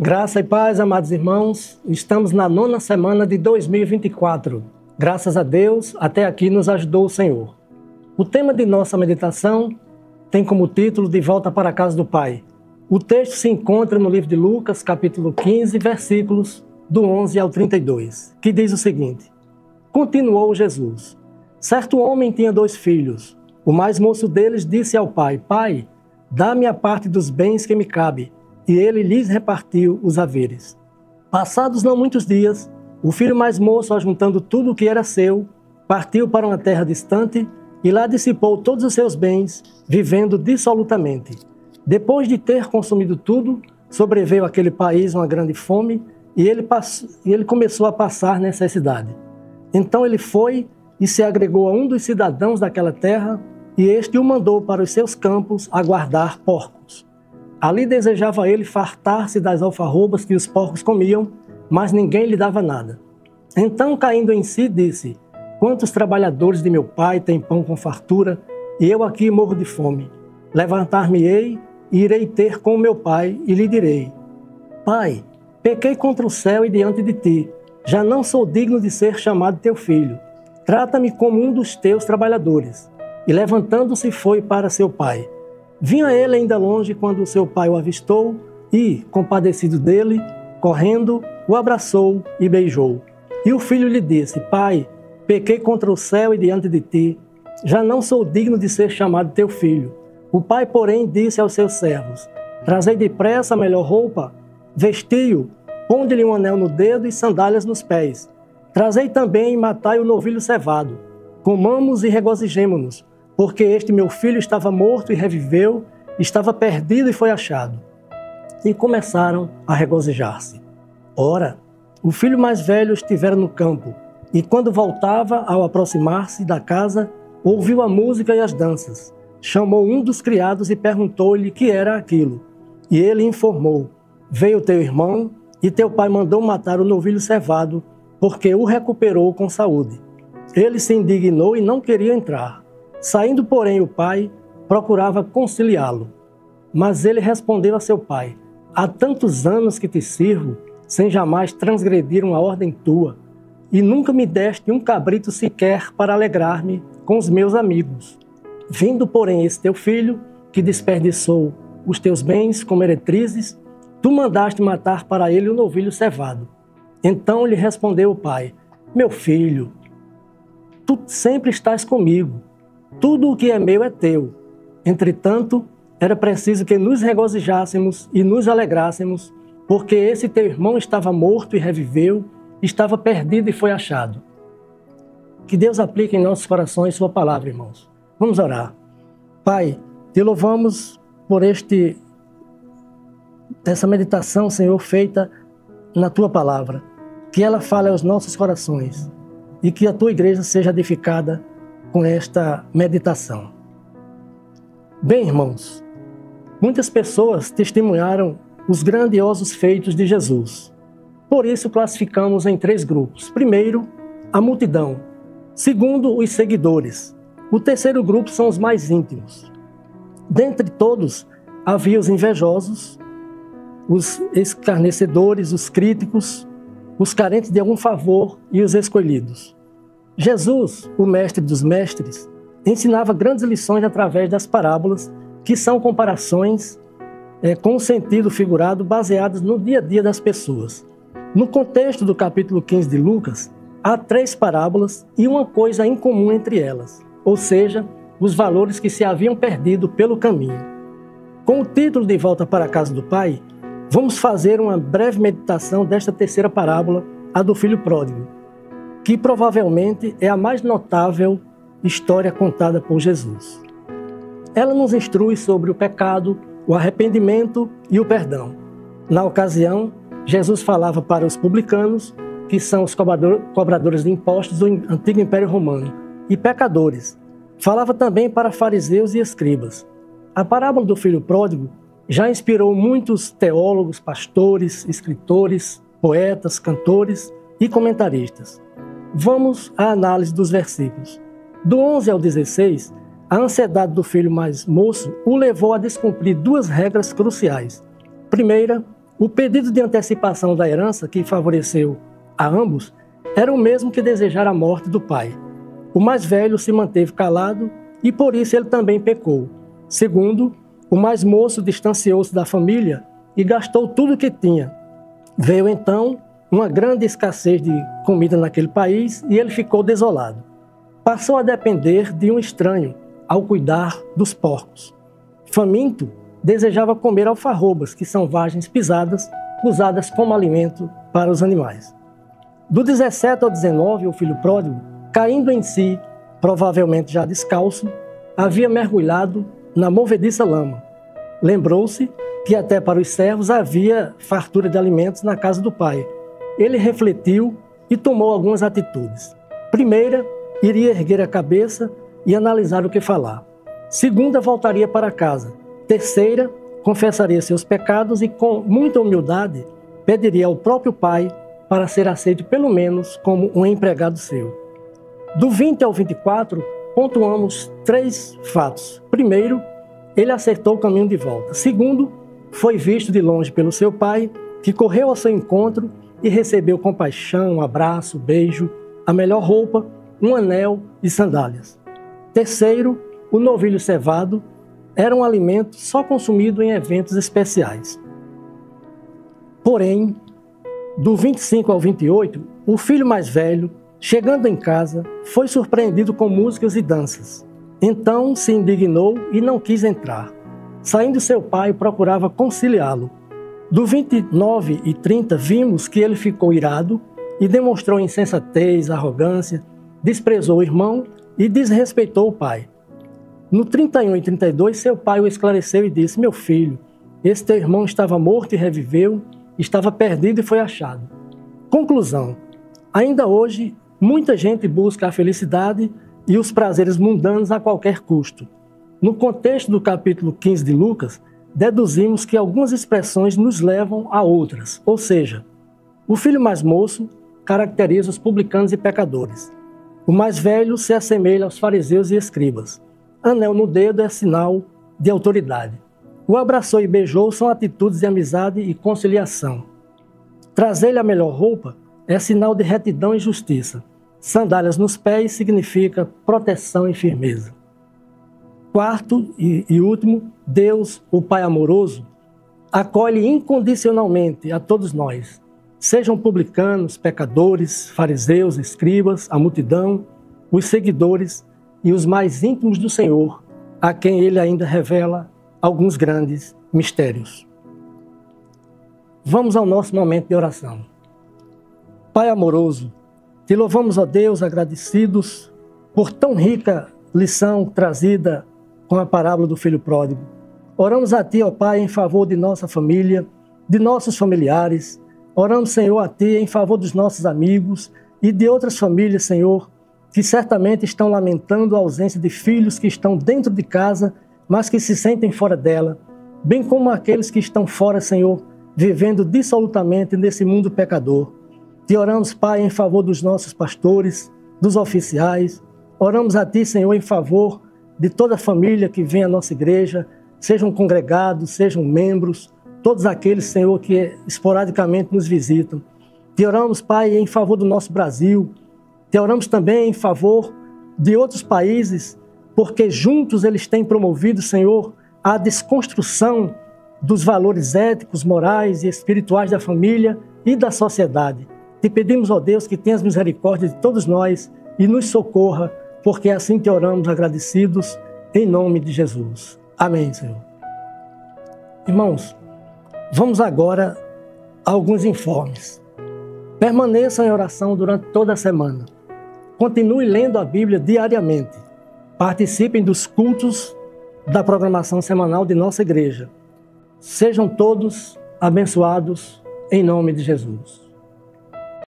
Graça e paz, amados irmãos, estamos na 9ª semana de 2024. Graças a Deus, até aqui nos ajudou o Senhor. O tema de nossa meditação tem como título De Volta para a Casa do Pai. O texto se encontra no livro de Lucas, capítulo 15, versículos do 11 ao 32, que diz o seguinte: Continuou Jesus. Certo homem tinha 2 filhos. O mais moço deles disse ao pai: Pai, dá-me a parte dos bens que me cabe. E ele lhes repartiu os haveres. Passados não muitos dias, o filho mais moço, ajuntando tudo o que era seu, partiu para uma terra distante e lá dissipou todos os seus bens, vivendo dissolutamente. Depois de ter consumido tudo, sobreveio àquele país uma grande fome e ele começou a passar necessidade. Então ele foi e se agregou a um dos cidadãos daquela terra e este o mandou para os seus campos a guardar porcos. Ali desejava ele fartar-se das alfarrobas que os porcos comiam, mas ninguém lhe dava nada. Então, caindo em si, disse: Quantos trabalhadores de meu pai têm pão com fartura, e eu aqui morro de fome? Levantar-me-ei e irei ter com meu pai, e lhe direi: Pai, pequei contra o céu e diante de ti, já não sou digno de ser chamado teu filho. Trata-me como um dos teus trabalhadores. E levantando-se foi para seu pai. Vinha ele ainda longe quando seu pai o avistou e, compadecido dele, correndo, o abraçou e beijou. E o filho lhe disse: Pai, pequei contra o céu e diante de ti, já não sou digno de ser chamado teu filho. O pai, porém, disse aos seus servos: Trazei depressa a melhor roupa, vesti-o, ponde-lhe um anel no dedo e sandálias nos pés. Trazei também e matai o novilho cevado. Comamos e regozijemo-nos, porque este meu filho estava morto e reviveu, estava perdido e foi achado. E começaram a regozijar-se. Ora, o filho mais velho estivera no campo, e quando voltava, ao aproximar-se da casa, ouviu a música e as danças. Chamou um dos criados e perguntou-lhe que era aquilo. E ele informou: Veio teu irmão, e teu pai mandou matar o novilho cevado, porque o recuperou com saúde. Ele se indignou e não queria entrar. Saindo, porém, o pai procurava conciliá-lo. Mas ele respondeu a seu pai: Há tantos anos que te sirvo, sem jamais transgredir uma ordem tua, e nunca me deste um cabrito sequer para alegrar-me com os meus amigos. Vindo, porém, esse teu filho, que desperdiçou os teus bens com meretrizes, tu mandaste matar para ele o novilho cevado. Então lhe respondeu o pai: Meu filho, tu sempre estás comigo. Tudo o que é meu é teu. Entretanto, era preciso que nos regozijássemos e nos alegrássemos, porque esse teu irmão estava morto e reviveu, estava perdido e foi achado. Que Deus aplique em nossos corações sua palavra, irmãos. Vamos orar. Pai, te louvamos por essa meditação, Senhor, feita na tua palavra. Que ela fale aos nossos corações e que a tua igreja seja edificada com esta meditação. Bem, irmãos, muitas pessoas testemunharam os grandiosos feitos de Jesus. Por isso, classificamos em 3 grupos. Primeiro, a multidão. Segundo, os seguidores. O terceiro grupo são os mais íntimos. Dentre todos, havia os invejosos, os escarnecedores, os críticos, os carentes de algum favor e os escolhidos. Jesus, o mestre dos mestres, ensinava grandes lições através das parábolas, que são comparações com o sentido figurado baseadas no dia a dia das pessoas. No contexto do capítulo 15 de Lucas, há 3 parábolas e uma coisa em comum entre elas, ou seja, os valores que se haviam perdido pelo caminho. Com o título de Volta para a Casa do Pai, vamos fazer uma breve meditação desta terceira parábola, a do filho pródigo, que provavelmente é a mais notável história contada por Jesus. Ela nos instrui sobre o pecado, o arrependimento e o perdão. Na ocasião, Jesus falava para os publicanos, que são os cobradores de impostos do antigo Império Romano, e pecadores. Falava também para fariseus e escribas. A parábola do filho pródigo já inspirou muitos teólogos, pastores, escritores, poetas, cantores e comentaristas. Vamos à análise dos versículos. Do 11 ao 16, a ansiedade do filho mais moço o levou a descumprir 2 regras cruciais. Primeira, O pedido de antecipação da herança que favoreceu a ambos era o mesmo que desejar a morte do pai. O mais velho se manteve calado e por isso ele também pecou. Segundo, o mais moço distanciou-se da família e gastou tudo o que tinha. Veio então uma grande escassez de comida naquele país e ele ficou desolado. Passou a depender de um estranho ao cuidar dos porcos. Faminto, desejava comer alfarrobas, que são vagens pisadas, usadas como alimento para os animais. Do 17 ao 19, o filho pródigo, caindo em si, provavelmente já descalço, havia mergulhado na movediça lama. Lembrou-se que até para os servos havia fartura de alimentos na casa do pai. Ele refletiu e tomou algumas atitudes. Primeira, iria erguer a cabeça e analisar o que falar. Segunda, voltaria para casa. Terceira, confessaria seus pecados e, com muita humildade, pediria ao próprio pai para ser aceito pelo menos como um empregado seu. Do 20 ao 24, pontuamos 3 fatos. Primeiro, ele acertou o caminho de volta. Segundo, foi visto de longe pelo seu pai, que correu ao seu encontro e recebeu com paixão, um abraço, beijo, a melhor roupa, um anel e sandálias. Terceiro, o novilho cevado era um alimento só consumido em eventos especiais. Porém, do 25 ao 28, o filho mais velho, chegando em casa, foi surpreendido com músicas e danças. Então se indignou e não quis entrar. Saindo seu pai, procurava conciliá-lo. Do 29 e 30, vimos que ele ficou irado e demonstrou insensatez, arrogância, desprezou o irmão e desrespeitou o pai. No 31 e 32, seu pai o esclareceu e disse: meu filho, esse teu irmão estava morto e reviveu, estava perdido e foi achado. Conclusão: ainda hoje, muita gente busca a felicidade e os prazeres mundanos a qualquer custo. No contexto do capítulo 15 de Lucas, deduzimos que algumas expressões nos levam a outras, ou seja, o filho mais moço caracteriza os publicanos e pecadores. O mais velho se assemelha aos fariseus e escribas. Anel no dedo é sinal de autoridade. O abraçou e beijou são atitudes de amizade e conciliação. Trazer-lhe a melhor roupa é sinal de retidão e justiça. Sandálias nos pés significa proteção e firmeza. Quarto e último, Deus, o Pai amoroso, acolhe incondicionalmente a todos nós, sejam publicanos, pecadores, fariseus, escribas, a multidão, os seguidores e os mais íntimos do Senhor, a quem Ele ainda revela alguns grandes mistérios. Vamos ao nosso momento de oração. Pai amoroso, te louvamos, ó Deus, agradecidos por tão rica lição trazida com a parábola do filho pródigo. Oramos a Ti, ó Pai, em favor de nossa família, de nossos familiares. Oramos, Senhor, a Ti em favor dos nossos amigos e de outras famílias, Senhor, que certamente estão lamentando a ausência de filhos que estão dentro de casa, mas que se sentem fora dela, bem como aqueles que estão fora, Senhor, vivendo dissolutamente nesse mundo pecador. Te oramos, Pai, em favor dos nossos pastores, dos oficiais. Oramos a Ti, Senhor, em favor de toda a família que vem à nossa igreja, sejam congregados, sejam membros, todos aqueles, Senhor, que esporadicamente nos visitam. Te oramos, Pai, em favor do nosso Brasil. Te oramos também em favor de outros países, porque juntos eles têm promovido, Senhor, a desconstrução dos valores éticos, morais e espirituais da família e da sociedade. Te pedimos, ó Deus, que tenhas misericórdia de todos nós e nos socorra, porque assim te oramos agradecidos, em nome de Jesus. Amém, Senhor. Irmãos, vamos agora a alguns informes. Permaneçam em oração durante toda a semana. Continue lendo a Bíblia diariamente. Participem dos cultos da programação semanal de nossa igreja. Sejam todos abençoados em nome de Jesus.